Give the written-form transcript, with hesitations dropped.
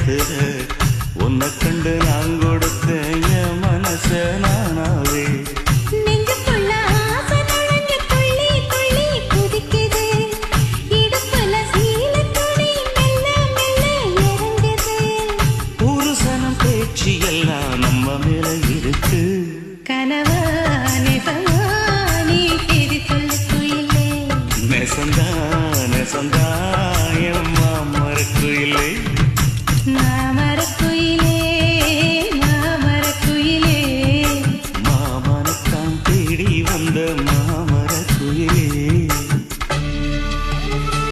பயத்துல உன்னை கண்டு நான் கொடுத்த என் மனச நானாவே எல்லாம் நம்ம மேல இருக்கு கனவா நெசமா நீ தேடி சொல்லு குயிலே நெசந்தா நெசந்தா